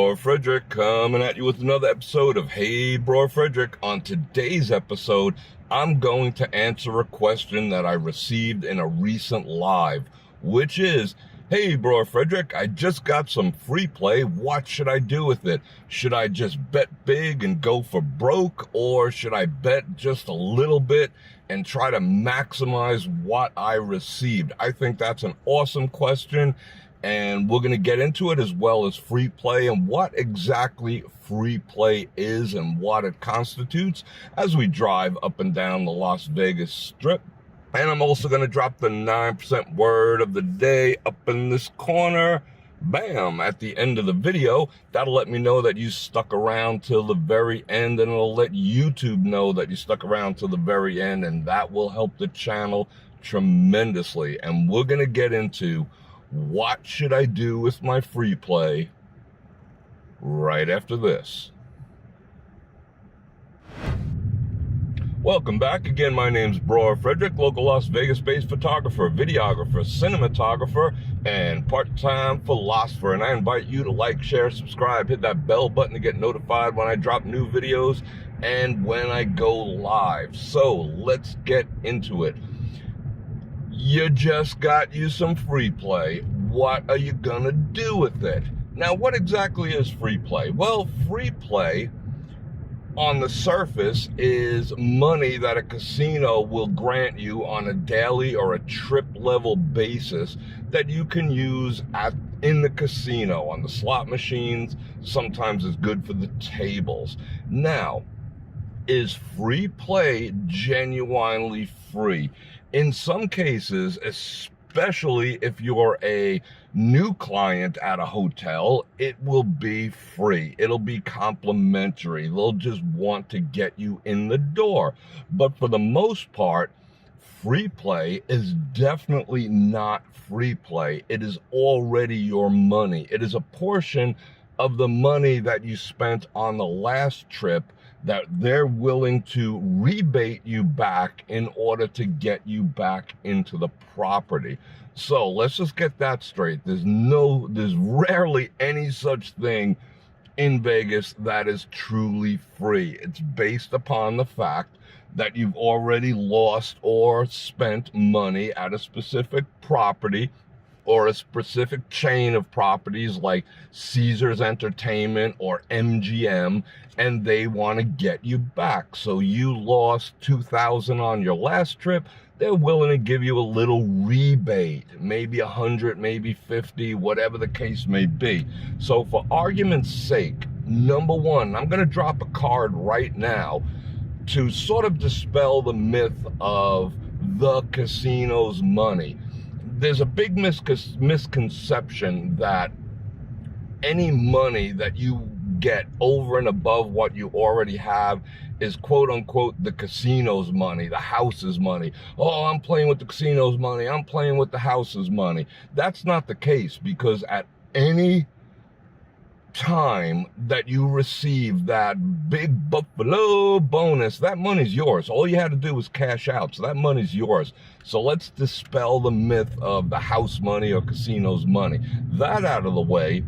Bror Fredrik coming at you with another episode of Hey Bror Fredrik. On today's episode, I'm going to answer a question that I received in a recent live, which is, hey Bror Fredrik, I just got some free play. What should I do with it? Should I just bet big and go for broke, or should I bet just a little bit and try to maximize what I received? I think that's an awesome question. And we're going to get into it, as well as free play and what exactly free play is and what it constitutes as we drive up and down the Las Vegas Strip. And I'm also going to drop the 9% word of the day up in this corner. Bam! At the end of the video. That'll let me know that you stuck around till the very end, and it'll let YouTube know that you stuck around till the very end, and that will help the channel tremendously. And we're going to get into what should I do with my free play right after this. Welcome back again. My name's Bror Fredrik, local Las Vegas-based photographer, videographer, cinematographer, and part-time philosopher. And I invite you to like, share, subscribe, hit that bell button to get notified when I drop new videos and when I go live. So let's get into it. You just got you some free play. What are you gonna do with it? Now, what exactly is free play? Well, free play on the surface is money that a casino will grant you on a daily or a trip level basis that you can use in the casino, on the slot machines. Sometimes it's good for the tables. Now, is free play genuinely free? In some cases, especially if you're a new client at a hotel, it will be free. It'll be complimentary. They'll just want to get you in the door. But for the most part, free play is definitely not free play. It is already your money. It is a portion of the money that you spent on the last trip that they're willing to rebate you back in order to get you back into the property. So let's just get that straight. There's rarely any such thing in Vegas that is truly free. It's based upon the fact that you've already lost or spent money at a specific property or a specific chain of properties like Caesars Entertainment or MGM, and they want to get you back. So you lost $2,000 on your last trip. They're willing to give you a little rebate, maybe 100, maybe 50, whatever the case may be. So for argument's sake, number one, I'm going to drop a card right now to sort of dispel the myth of the casino's money. There's a big misconception that any money that you get over and above what you already have is quote unquote the casino's money, the house's money. Oh, I'm playing with the casino's money. I'm playing with the house's money. That's not the case, because at any time that you receive that big buffalo bonus, that money's yours. All you had to do was cash out, so that money's yours. So let's dispel the myth of the house money or casino's money. That out of the way,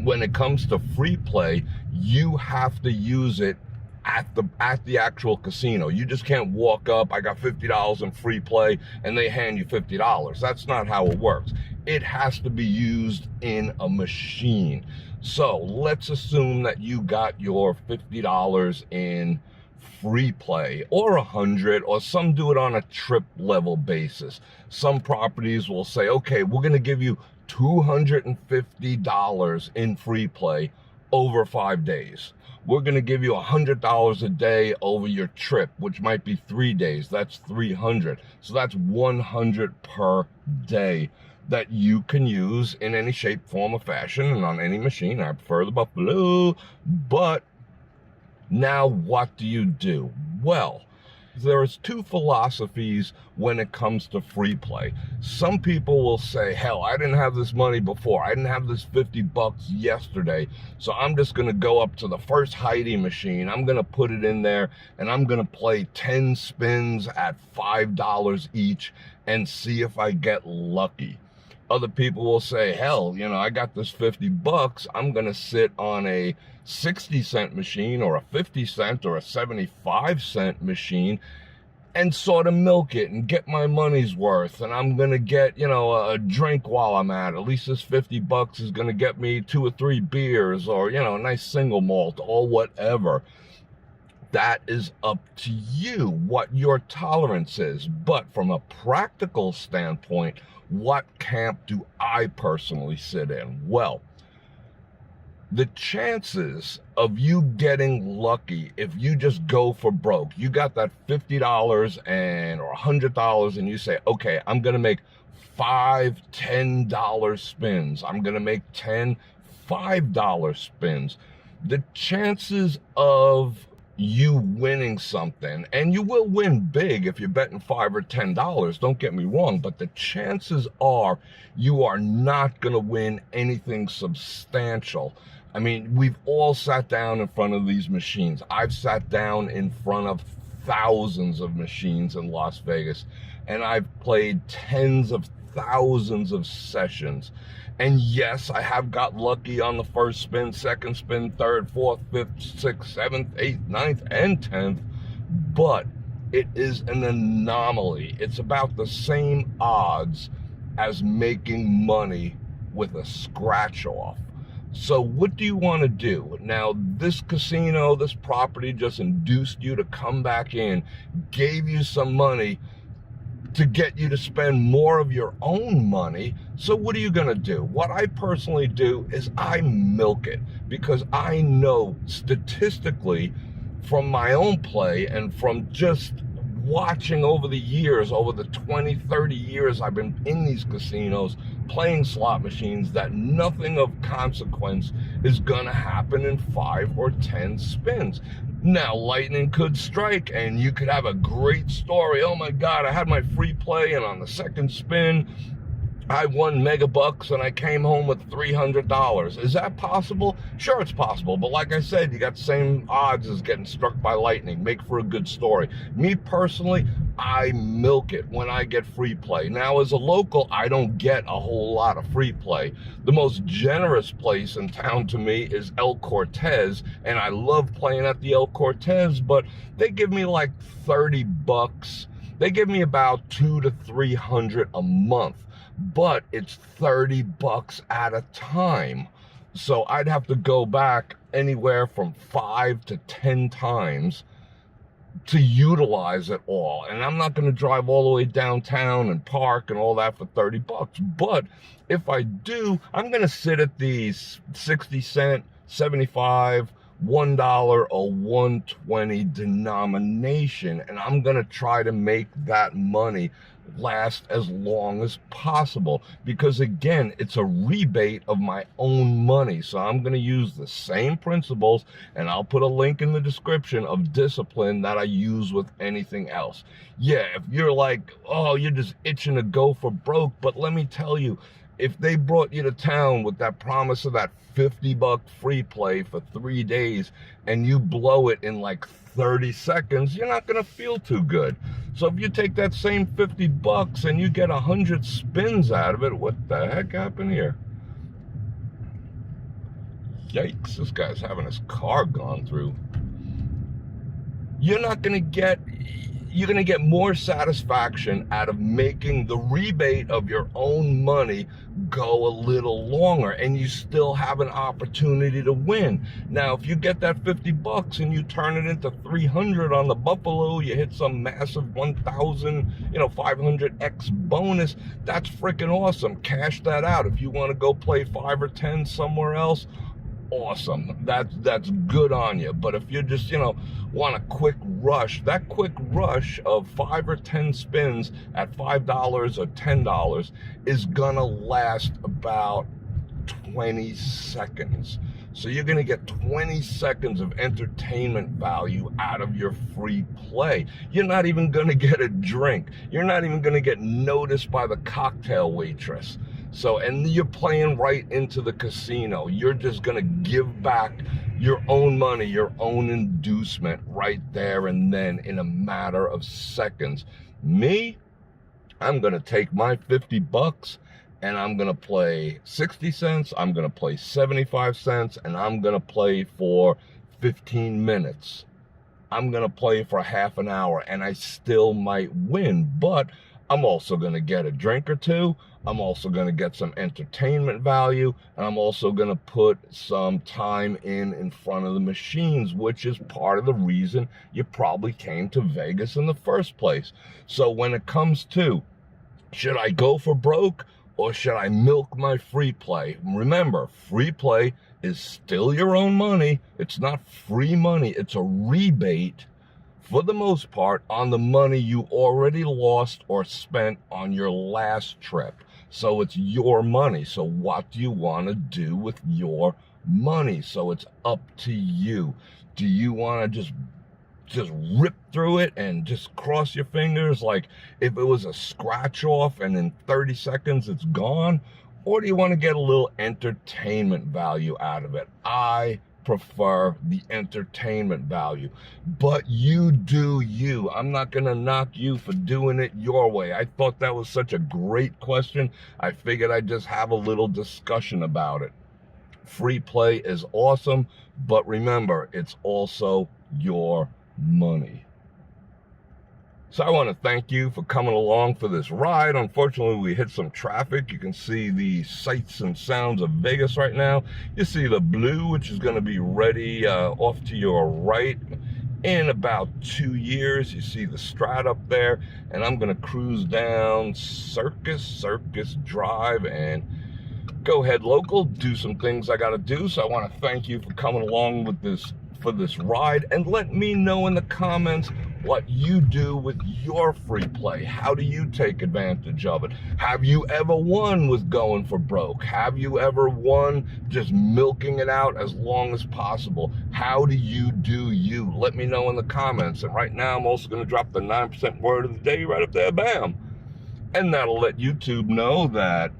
when it comes to free play, you have to use it at the actual casino. You just can't walk up, I got $50 in free play, and they hand you $50. That's not how it works. It has to be used in a machine. So let's assume that you got your $50 in free play, or 100, or some do it on a trip level basis. Some properties will say, okay, we're going to give you $250 in free play over 5 days. We're going to give you $100 a day over your trip, which might be 3 days. That's 300. So that's 100 per day that you can use in any shape, form, or fashion, and on any machine. I prefer the buffalo. But now what do? Well, there's two philosophies when it comes to free play. Some people will say, hell, I didn't have this money before. I didn't have this $50 yesterday. So I'm just going to go up to the first Heidi machine. I'm going to put it in there and I'm going to play 10 spins at $5 each and see if I get lucky. Other people will say, hell, you know, I got this 50 bucks. I'm going to sit on a 60-cent machine or a 50-cent or a 75-cent machine and sort of milk it and get my money's worth. And I'm going to get, you know, a drink while I'm at least this 50 bucks is going to get me 2 or 3 beers or, you know, a nice single malt or whatever. That is up to you, what your tolerance is. But from a practical standpoint, what camp do I personally sit in? Well, the chances of you getting lucky if you just go for broke, you got that $50 or $100 and you say, okay, I'm going to make 5 $10 spins. I'm going to make 10 $5 spins. The chances of you winning something, and you will win big if you're betting $5 or $10, don't get me wrong, but the chances are you are not going to win anything substantial. I mean, we've all sat down in front of these machines. I've sat down in front of thousands of machines in Las Vegas, and I've played tens of thousands of sessions. And yes, I have got lucky on the first spin, second spin, third, fourth, fifth, sixth, seventh, eighth, ninth, and 10th, but it is an anomaly. It's about the same odds as making money with a scratch off. So what do you want to do? Now, this casino, this property just induced you to come back in, gave you some money to get you to spend more of your own money. So what are you going to do? What I personally do is I milk it, because I know statistically from my own play and from just watching over the years, over the 20, 30 years I've been in these casinos playing slot machines, that nothing of consequence is going to happen in 5 or 10 spins. Now, lightning could strike and you could have a great story. Oh my God, I had my free play and on the second spin, I won mega bucks and I came home with $300. Is that possible? Sure, it's possible. But like I said, you got the same odds as getting struck by lightning. Make for a good story. Me personally, I milk it when I get free play. Now, as a local, I don't get a whole lot of free play. The most generous place in town to me is El Cortez, and I love playing at the El Cortez, but they give me like 30 bucks. They give me about $200 to $300 a month. But it's 30 bucks at a time. So I'd have to go back anywhere from 5 to 10 times to utilize it all. And I'm not going to drive all the way downtown and park and all that for 30 bucks. But if I do, I'm going to sit at the 60 cent, 75, $1 or 120 denomination, and I'm going to try to make that money last as long as possible, because again, it's a rebate of my own money. So I'm going to use the same principles, and I'll put a link in the description of discipline that I use with anything else. Yeah, if you're like, oh, you're just itching to go for broke, but let me tell you, if they brought you to town with that promise of that 50-buck free play for 3 days and you blow it in like 30 seconds, you're not going to feel too good. So if you take that same 50 bucks and you get 100 spins out of it, what the heck happened here? Yikes, this guy's having his car gone through. You're not going to get... You're going to get more satisfaction out of making the rebate of your own money go a little longer, and you still have an opportunity to win. Now, if you get that 50 bucks and you turn it into 300 on the Buffalo, you hit some massive 1,000, 500x bonus, that's freaking awesome. Cash that out. If you want to go play 5 or 10 somewhere else, awesome. That's good on you. But if you just, want a quick rush, that quick rush of 5 or 10 spins at $5 or $10 is gonna last about 20 seconds. So you're gonna get 20 seconds of entertainment value out of your free play. You're not even gonna get a drink. You're not even gonna get noticed by the cocktail waitress. So, and you're playing right into the casino. You're just gonna give back your own money, your own inducement right there and then in a matter of seconds. Me, I'm gonna take my 50 bucks and I'm going to play 60 cents, I'm going to play 75 cents, and I'm going to play for 15 minutes. I'm going to play for half an hour, and I still might win, but I'm also going to get a drink or two. I'm also going to get some entertainment value, and I'm also going to put some time in front of the machines, which is part of the reason you probably came to Vegas in the first place. So when it comes to, should I go for broke or should I milk my free play? Remember, free play is still your own money. It's not free money. It's a rebate, for the most part, on the money you already lost or spent on your last trip. So it's your money. So what do you want to do with your money? So it's up to you. Do you want to just rip through it and just cross your fingers like if it was a scratch off and in 30 seconds it's gone? Or do you want to get a little entertainment value out of it? I prefer the entertainment value, but you do you. I'm not going to knock you for doing it your way. I thought that was such a great question. I figured I'd just have a little discussion about it. Free play is awesome, but remember, it's also your money. So I want to thank you for coming along for this ride. Unfortunately, we hit some traffic. You can see the sights and sounds of Vegas right now. You see the blue, which is going to be ready off to your right in about 2 years. You see the Strat up there, and I'm going to cruise down Circus Drive and go ahead local, do some things I got to do. So I want to thank you for coming along with this for this ride, and let me know in the comments what you do with your free play. How do you take advantage of it? Have you ever won with going for broke? Have you ever won just milking it out as long as possible? How do you do you? Let me know in the comments. And right now I'm also going to drop the 9% word of the day right up there, bam. And that'll let YouTube know that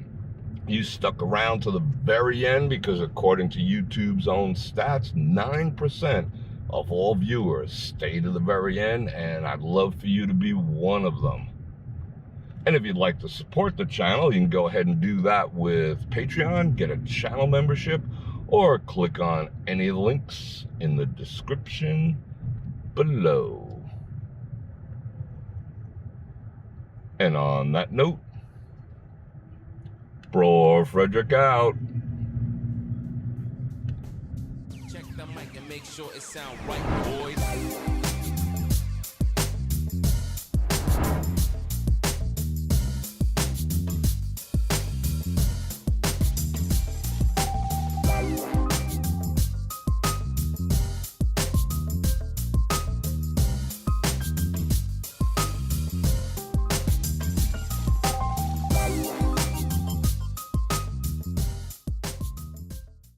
you stuck around to the very end, because according to YouTube's own stats, 9% of all viewers stay to the very end, and I'd love for you to be one of them. And if you'd like to support the channel, you can go ahead and do that with Patreon, get a channel membership, or click on any of the links in the description below. And on that note, Bror Fredrik out. Check the mic and make sure it sound right, boys.